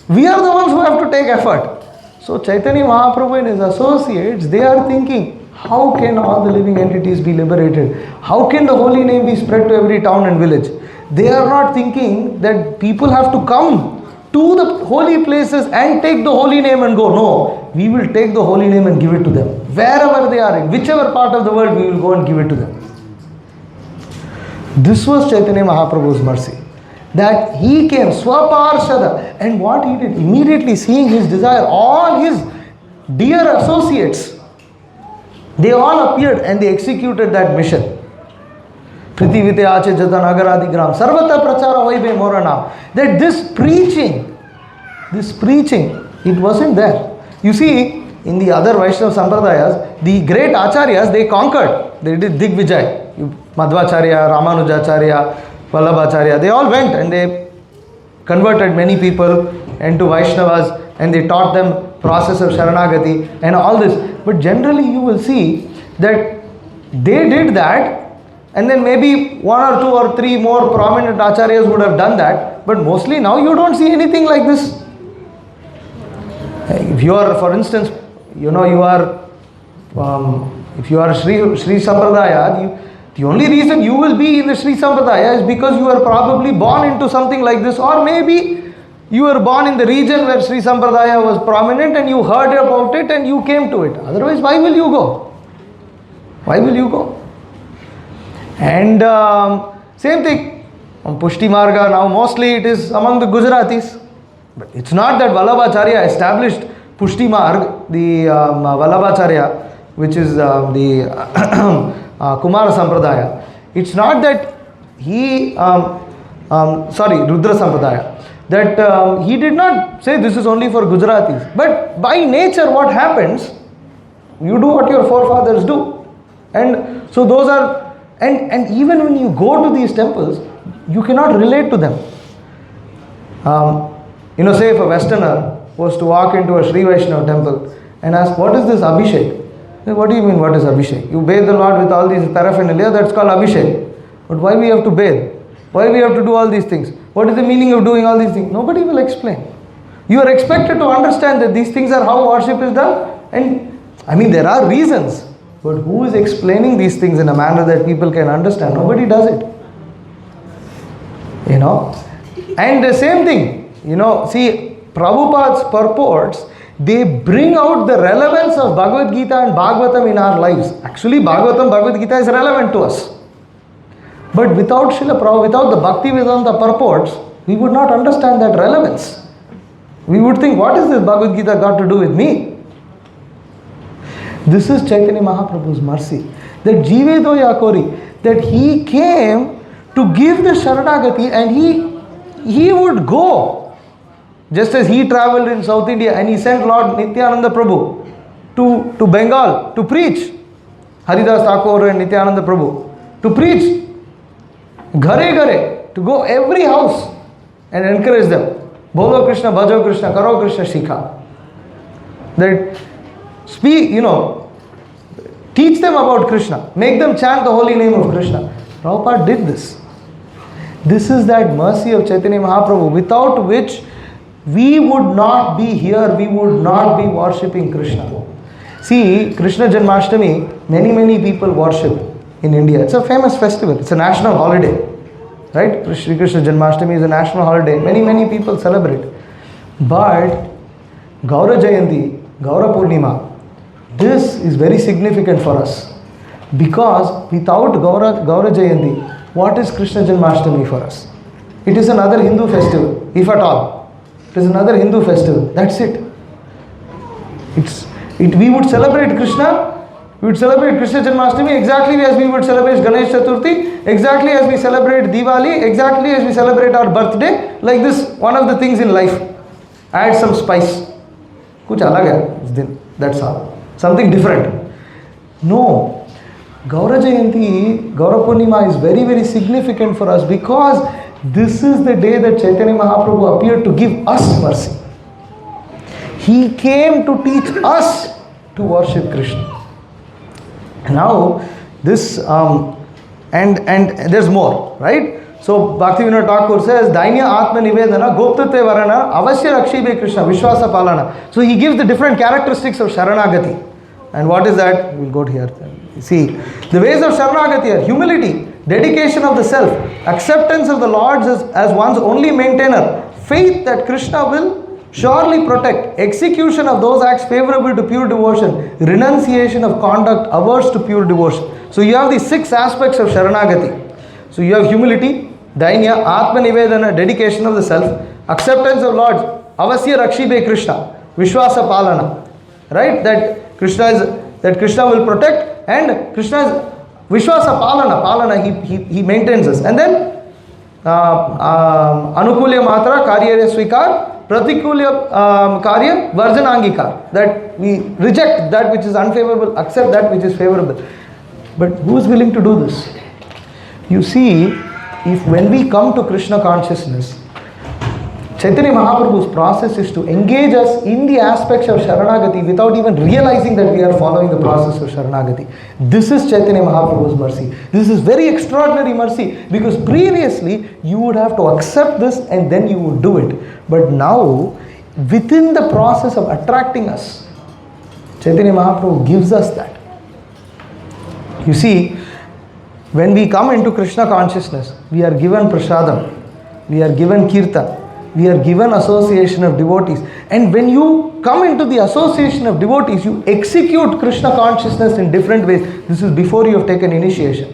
We are the ones who have to take effort. So Chaitanya Mahaprabhu and his associates, they are thinking, how can all the living entities be liberated? How can the holy name be spread to every town and village? They are not thinking that people have to come to the holy places and take the holy name and go. No, we will take the holy name and give it to them. Wherever they are, in whichever part of the world, we will go and give it to them. This was Chaitanya Mahaprabhu's mercy. That he came, Swaparshada, and what he did, immediately seeing his desire, all his dear associates, they all appeared and they executed that mission. Prithivite ache jatan agaradi gram, sarvata prachara hoibe morana. That this preaching, it wasn't there. You see, in the other Vaishnava Sampradayas, the great acharyas, they conquered. They did Digvijay. Madhvacharya, Ramanujacharya, Vallabhacharya, they all went and they converted many people into Vaishnavas. and they taught them process of Sharanagati and all this. But generally you will see that they did that, and then maybe one or two or three more prominent acharyas would have done that, but mostly now you don't see anything like this. If you are, for instance, you are, if you are Sri Sampradaya, the only reason you will be in the Sri Sampradaya is because you were probably born into something like this, or maybe you were born in the region where Sri Sampradaya was prominent and you heard about it and you came to it. Otherwise, why will you go? Why will you go? And same thing, on Pushti Marga, now mostly it is among the Gujaratis. But it's not that Vallabhacharya established Pushti Marg, the Vallabhacharya, which is the Kumara Sampradaya. It's not that he, Rudra Sampradaya, that he did not say this is only for Gujaratis. But by nature what happens, you do what your forefathers do. And so those are, and even when you go to these temples, you cannot relate to them. Say if a Westerner was to walk into a Sri Vaishnava temple and ask, what is this Abhishek? What do you mean, what is Abhishek? You bathe the Lord with all these paraphernalia, that's called Abhishek. But why we have to bathe? Why we have to do all these things? What is the meaning of doing all these things? Nobody will explain. You are expected to understand that these things are how worship is done. And there are reasons. But who is explaining these things in a manner that people can understand? Nobody does it. And the same thing. See, Prabhupada's purports, they bring out the relevance of Bhagavad Gita and Bhagavatam in our lives. Actually, Bhagavatam, Gita is relevant to us. But without Srila Prabhupada, without the Bhakti Vedanta purports, we would not understand that relevance. We would think, what is this Bhagavad Gita got to do with me? This is Chaitanya Mahaprabhu's mercy. That Jivedo Yakori, that he came to give the Sharanagati, and he would go. Just as he traveled in South India and he sent Lord Nitya-dāsa Prabhu to Bengal to preach. Haridas Thakur and Nitya-dāsa Prabhu to preach. Ghare ghare, to go every house and encourage them. Bolo Krishna, Bhajo Krishna, Karo Krishna, Shikha. That speak, teach them about Krishna. Make them chant the holy name of Krishna. Prabhupada did this. This is that mercy of Chaitanya Mahaprabhu, without which we would not be here, we would not be worshipping Krishna. See, Krishna Janmashtami, many people worship in India. It's a famous festival, it's a national holiday. Right? Shri Krishna Janmashtami is a national holiday. Many people celebrate. But Gaura Jayanti, Gaura Purnima, this is very significant for us. Because without Gaura Jayanti, what is Krishna Janmashtami for us? It is another Hindu festival, if at all. It is another Hindu festival. That's it. We would celebrate Krishna. We would celebrate Krishna Janmashtami exactly as we would celebrate Ganesh Chaturthi, exactly as we celebrate Diwali, exactly as we celebrate our birthday. Like this, one of the things in life. Add some spice. Kuch alag hai us din. That's all. Something different. No. Gaura Jayanti, Gaura Purnima is very significant for us because this is the day that Chaitanya Mahaprabhu appeared to give us mercy. He came to teach us to worship Krishna. Now, this, and there's more, right? So, Bhaktivinoda Thakur says, Dainya Atma Nivedana, Goptate Varana, Avasya Rakshibe Krishna, Vishwasa Palana. So, he gives the different characteristics of Sharanagati. And what is that? We'll go to here. See, the ways of Sharanagati are humility, dedication of the self, acceptance of the Lord as one's only maintainer, faith that Krishna will surely protect, execution of those acts favorable to pure devotion, renunciation of conduct averse to pure devotion. So you have these 6 aspects of Sharanagati. So you have humility, Dainya, Atma Nivedana, dedication of the self, acceptance of Lord, Avasya Rakshibe Krishna, Vishwasa Palana, right? That Krishna will protect, and Krishna is Vishwasa Palana, he maintains us. And then Anukulya Matra, Karya Svikar, Pratikulya Karya, Varjanangikar. That we reject that which is unfavorable, accept that which is favorable. But who is willing to do this? You see, if when we come to Krishna consciousness, Chaitanya Mahaprabhu's process is to engage us in the aspects of Sharanagati without even realizing that we are following the process of Sharanagati. This is Chaitanya Mahaprabhu's mercy. This is very extraordinary mercy, because previously you would have to accept this and then you would do it. But now, within the process of attracting us, Chaitanya Mahaprabhu gives us that. You see, when we come into Krishna consciousness, we are given prasadam, we are given kirtan, we are given association of devotees. And when you come into the association of devotees, you execute Krishna consciousness in different ways. This is before you have taken initiation.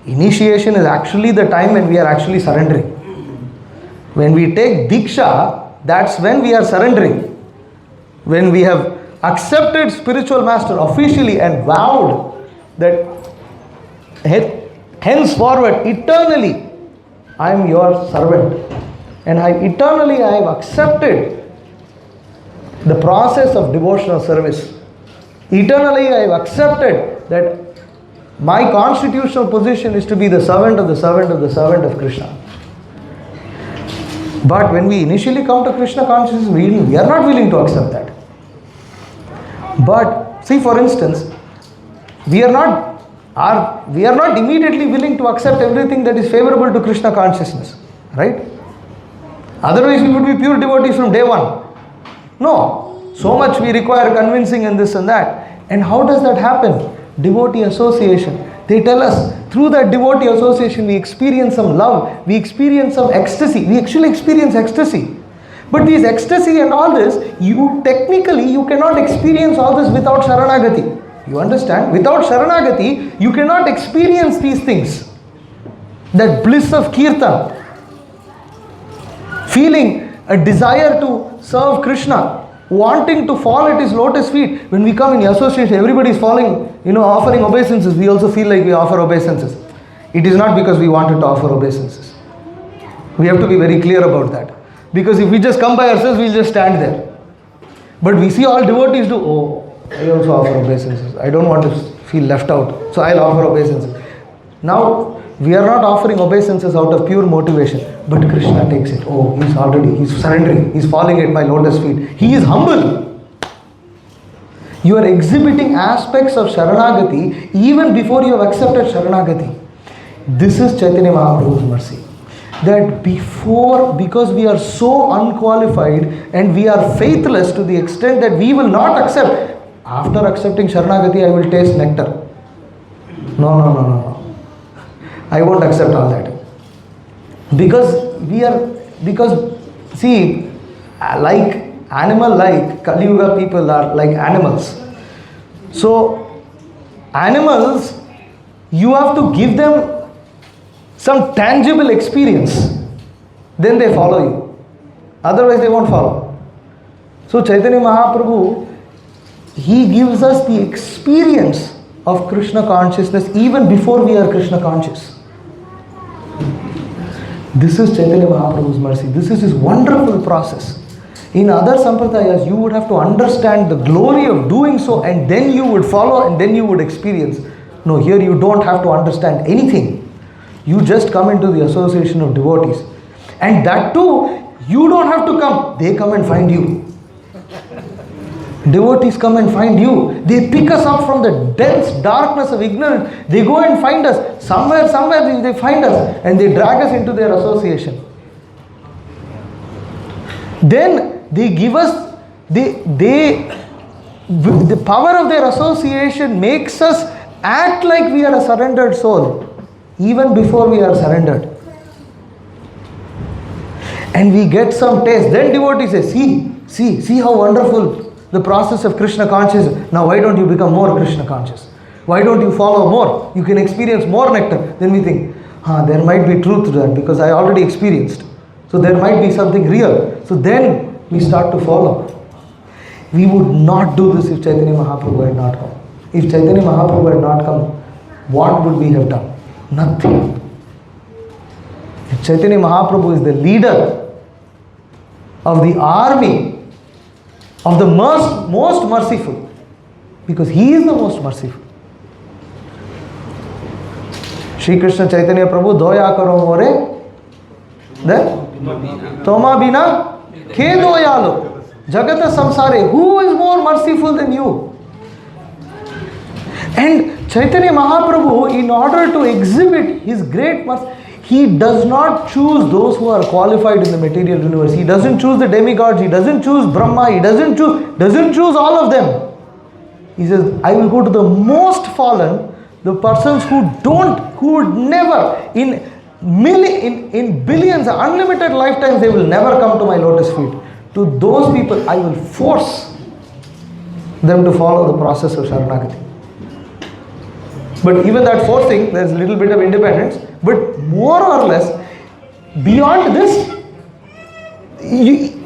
Initiation is actually the time when we are actually surrendering. When we take Diksha, that's when we are surrendering. When we have accepted spiritual master officially and vowed that henceforward, eternally, I am your servant. And eternally I have accepted the process of devotional service. Eternally I have accepted that my constitutional position is to be the servant of the servant of the servant of Krishna. But when we initially come to Krishna consciousness, we are not willing to accept that. But see, for instance, we are not immediately willing to accept everything that is favorable to Krishna consciousness, right? Otherwise we would be pure devotees from day one. No, so much we require convincing and this and that. And how does that happen? Devotee association. They tell us, through that devotee association we experience some love, we experience some ecstasy. We actually experience ecstasy. But this ecstasy and all this, you cannot experience all this without Sharanagati. You understand? Without Sharanagati, you cannot experience these things. That bliss of Kirtan. Feeling a desire to serve Krishna. Wanting to fall at his lotus feet. When we come in association, everybody is falling, offering obeisances. We also feel like we offer obeisances. It is not because we wanted to offer obeisances. We have to be very clear about that. Because if we just come by ourselves, we'll just stand there. But we see all devotees do, I also offer obeisances. I don't want to feel left out, so I'll offer obeisances. Now, we are not offering obeisances out of pure motivation. But Krishna takes it. He's surrendering. He's falling at my lotus feet. He is humble. You are exhibiting aspects of Sharanagati even before you have accepted Sharanagati. This is Chaitanya Mahaprabhu's mercy. That because we are so unqualified and we are faithless to the extent that we will not accept. After accepting Sharanagati, I will taste nectar. No. I won't accept all that. Because Kali Yuga people are like animals. So, animals, you have to give them some tangible experience. Then they follow you. Otherwise they won't follow. So Chaitanya Mahaprabhu, he gives us the experience of Krishna consciousness even before we are Krishna conscious. This is Chaitanya Mahaprabhu's mercy. This is his wonderful process. In other sampradayas, you would have to understand the glory of doing so and then you would follow and then you would experience. No, here you don't have to understand anything. You just come into the association of devotees. And that too, you don't have to come. They come and find you. Devotees come and find you. They pick us up from the dense darkness of ignorance. They go and find us. Somewhere they find us and they drag us into their association. Then they give us, the power of their association makes us act like we are a surrendered soul, even before we are surrendered. And we get some taste. Then devotees say, see how wonderful the process of Krishna consciousness. Now why don't you become more Krishna conscious? Why don't you follow more? You can experience more nectar. Then we think, there might be truth to that because I already experienced. So there might be something real. So then we start to follow. We would not do this if Chaitanya Mahaprabhu had not come. If Chaitanya Mahaprabhu had not come, what would we have done? Nothing. If Chaitanya Mahaprabhu is the leader of the army of the most merciful, because he is the most merciful. Shri Krishna Chaitanya Prabhu, Doya karo more, then Toma bina Ke doyalu. Jagata samsare. Who is more merciful than you? And Chaitanya Mahaprabhu, in order to exhibit his great mercy, he does not choose those who are qualified in the material universe. He doesn't choose the demigods. He doesn't choose Brahma. He doesn't choose all of them. He says, I will go to the most fallen, the persons who would never, in billions, unlimited lifetimes, they will never come to my lotus feet. To those people, I will force them to follow the process of Sharanagati. But even that forcing, there's a little bit of independence. But more or less, beyond this,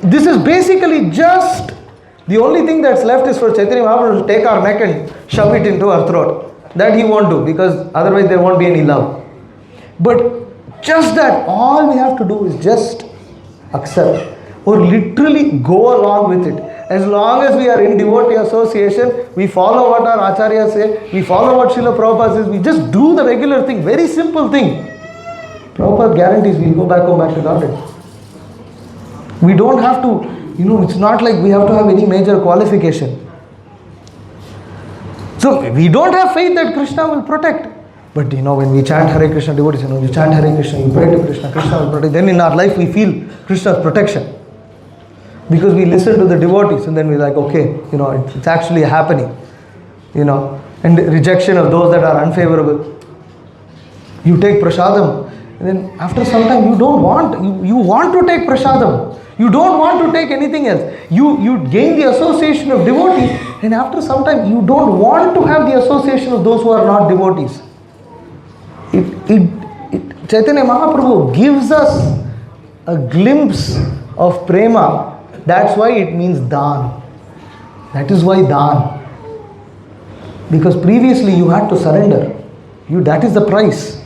this is basically just, the only thing that's left is for Chaitanya Mahaprabhu to take our neck and shove it into our throat. That he won't do, because otherwise there won't be any love. But just that, all we have to do is just accept, or literally go along with it. As long as we are in devotee association, we follow what our acharyas say, we follow what Srila Prabhupada says, we just do the regular thing, very simple thing. Prabhupada guarantees we'll go back to Godhead. We don't have to, it's not like we have to have any major qualification. So we don't have faith that Krishna will protect. But when we chant Hare Krishna, devotees, you chant Hare Krishna, you pray to Krishna, Krishna will protect. Then in our life we feel Krishna's protection. Because we listen to the devotees and then we're like, okay, it's actually happening. And rejection of those that are unfavorable. You take prasadam, and then after some time you want to take prasadam. You don't want to take anything else. You gain the association of devotees, and after some time you don't want to have the association of those who are not devotees. Chaitanya Mahaprabhu gives us a glimpse of prema. That's why it means dhan. That is why dhan. Because previously you had to surrender. That is the price.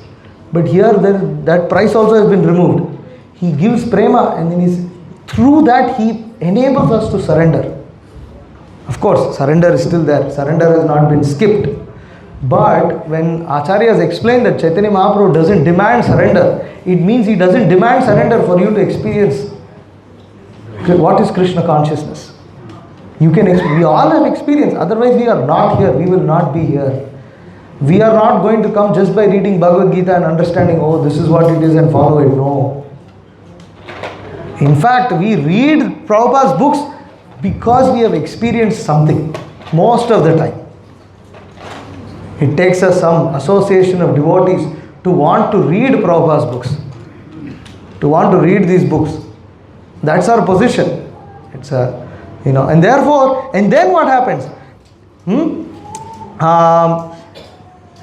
But here that price also has been removed. He gives prema, and then through that he enables us to surrender. Of course, surrender is still there. Surrender has not been skipped. But when Acharyas explain that Chaitanya Mahaprabhu doesn't demand surrender, it means he doesn't demand surrender for you to experience what is Krishna consciousness. We all have experience, otherwise we are not here, we will not be here. We are not going to come just by reading Bhagavad Gita and understanding, this is what it is and follow it. No. In fact, we read Prabhupada's books because we have experienced something, most of the time. It takes us some association of devotees to want to read Prabhupada's books, to want to read these books. That's our position. It's and therefore, and then what happens?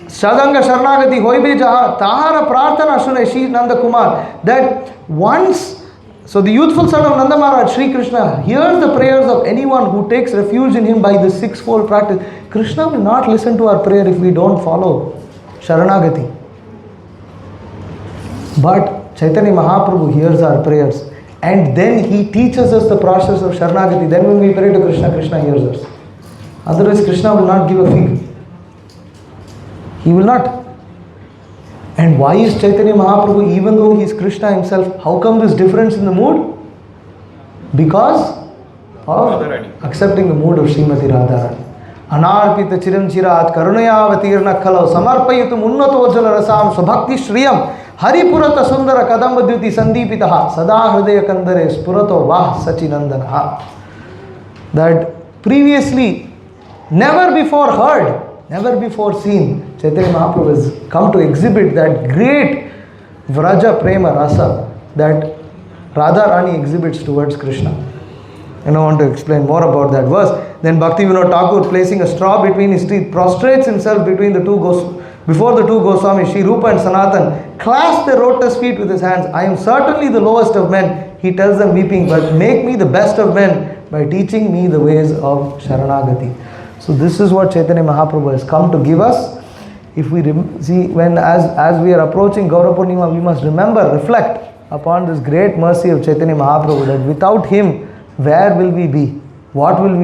Sadanga Sharanagati Hoibe Jaha Tahara Prarthana Shune Shri Nanda Kumar. That once, so the youthful son of Nanda Maharaj, Sri Krishna, hears the prayers of anyone who takes refuge in him by the sixfold practice. Krishna will not listen to our prayer if we don't follow Sharanagati. But Chaitanya Mahaprabhu hears our prayers. And then he teaches us the process of Sharanagati. Then when we pray to Krishna, Krishna hears us. Otherwise Krishna will not give a fig. He will not. And why is Chaitanya Mahaprabhu, even though he is Krishna himself, how come this difference in the mood? Because of accepting the mood of Srimati Radharani. Anarpita chiranchirat karunayavatirna khalau samarpayitum unnatojala rasam svabhakti shriyam Haripurata Sundara Kadambadyuti Sandipitaha Sada Hridaya Kandare Spurato Vah Sachinandanaha. That previously, never before heard, never before seen, Chaitanya Mahaprabhu has come to exhibit that great Vraja Prema Rasa that Radharani exhibits towards Krishna. And I want to explain more about that verse. Then Bhakti Vinod Thakur, placing a straw between his teeth, prostrates himself between the before the two Goswamis, Shri Rupa and Sanatan, clasp their lotus feet with his hands. I am certainly the lowest of men, he tells them weeping, but make me the best of men by teaching me the ways of Sharanagati. So this is what Chaitanya Mahaprabhu has come to give us. If we see, as we are approaching Gaura Purnima, we must remember, reflect upon this great mercy of Chaitanya Mahaprabhu, that without him, where will we be? What would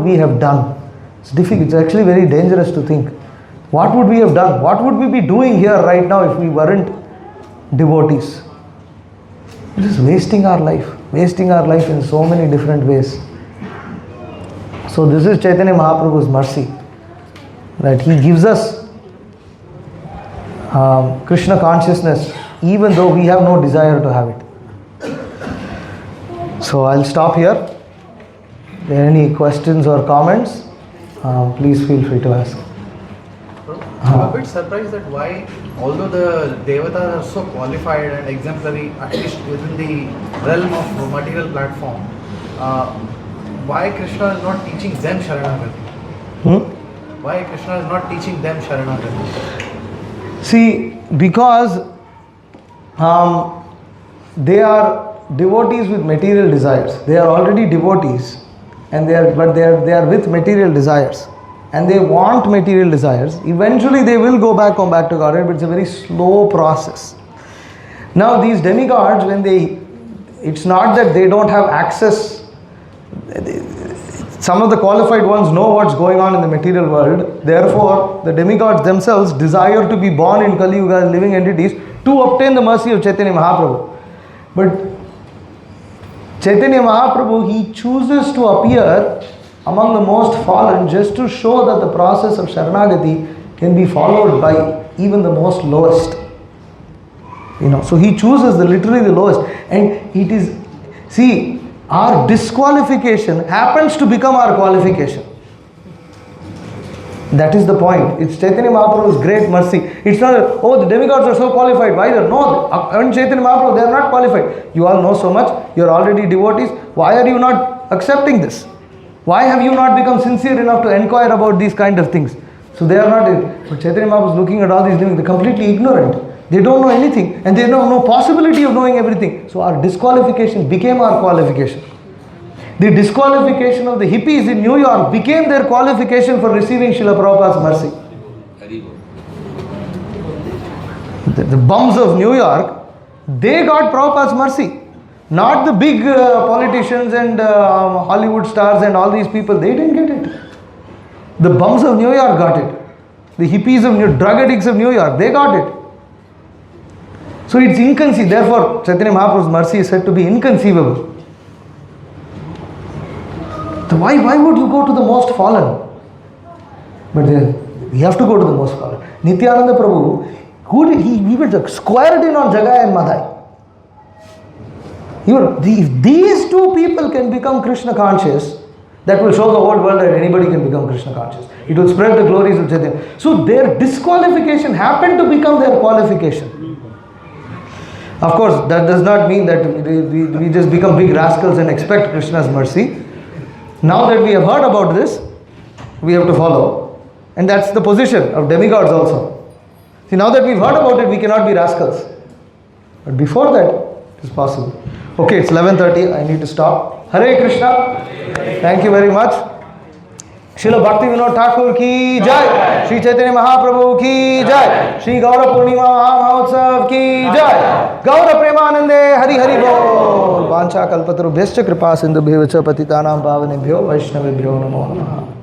we have done? It's difficult. It's actually very dangerous to think. What would we have done? What would we be doing here right now if we weren't devotees? We're just wasting our life. wasting our life in so many different ways. So this is Chaitanya Mahaprabhu's mercy, that he gives us Krishna consciousness even though we have no desire to have it. So I'll stop here. If there are any questions or comments, please feel free to ask. I'm a bit surprised that why, although the devatas are so qualified and exemplary, at least within the realm of material platform, why Krishna is not teaching them Sharanagati? Why Krishna is not teaching them Sharanagati? See, because they are devotees with material desires. They are already devotees, and they are with material desires, and they want material desires. Eventually they will go back to Godhead, but it's a very slow process. Now these demigods, it's not that they don't have access. Some of the qualified ones know what's going on in the material world. Therefore, the demigods themselves desire to be born in Kali Yuga as living entities to obtain the mercy of Chaitanya Mahaprabhu. But Chaitanya Mahaprabhu, he chooses to appear among the most fallen just to show that the process of Sharanagati can be followed by even the most lowest. So he chooses literally the lowest. And it is, see, our disqualification happens to become our qualification. That is the point. It's Chaitanya Mahaprabhu's great mercy. It's not, the demigods are so qualified. Why? No, and Chaitanya Mahaprabhu, they are not qualified. You all know so much. You are already devotees. Why are you not accepting this? Why have you not become sincere enough to inquire about these kind of things? So they are not. But Chaitanya Mahaprabhu is looking at all these things. They're completely ignorant. They don't know anything, and they have no possibility of knowing everything. So our disqualification became our qualification. The disqualification of the hippies in New York became their qualification for receiving Srila Prabhupada's mercy. The bums of New York, they got Prabhupada's mercy. Not the big politicians and Hollywood stars and all these people, they didn't get it. The bums of New York got it. The hippies of drug addicts of New York, they got it. So it's inconceivable. Therefore, Chaitanya Mahaprabhu's mercy is said to be inconceivable. So why would you go to the most fallen? But we have to go to the most fallen. Nitya-Dāsa Prabhu, he was squared in on Jagai and Madhai. If these two people can become Krishna conscious, that will show the whole world that anybody can become Krishna conscious. It will spread the glories of Chaitanya. So their disqualification happened to become their qualification. Of course, that does not mean that we just become big rascals and expect Krishna's mercy. Now that we have heard about this, we have to follow. And that's the position of demigods also. See, now that we've heard about it, we cannot be rascals. But before that, it is possible. Okay, it's 11:30. I need to stop. Hare Krishna. Thank you very much. Srila Bhakti Vinod Thakur ki jai. Shri Chaitanya Mahaprabhu ki jai. Shri Gaura Purnima Mahotsav ki jai. Gaura Premanande Hari Hari Bol. Vancha Kalpatarubhyascha Kripa Sindhubhyo Patitanam Pavanebhyo Vaishnavibhyo Namo Namaha.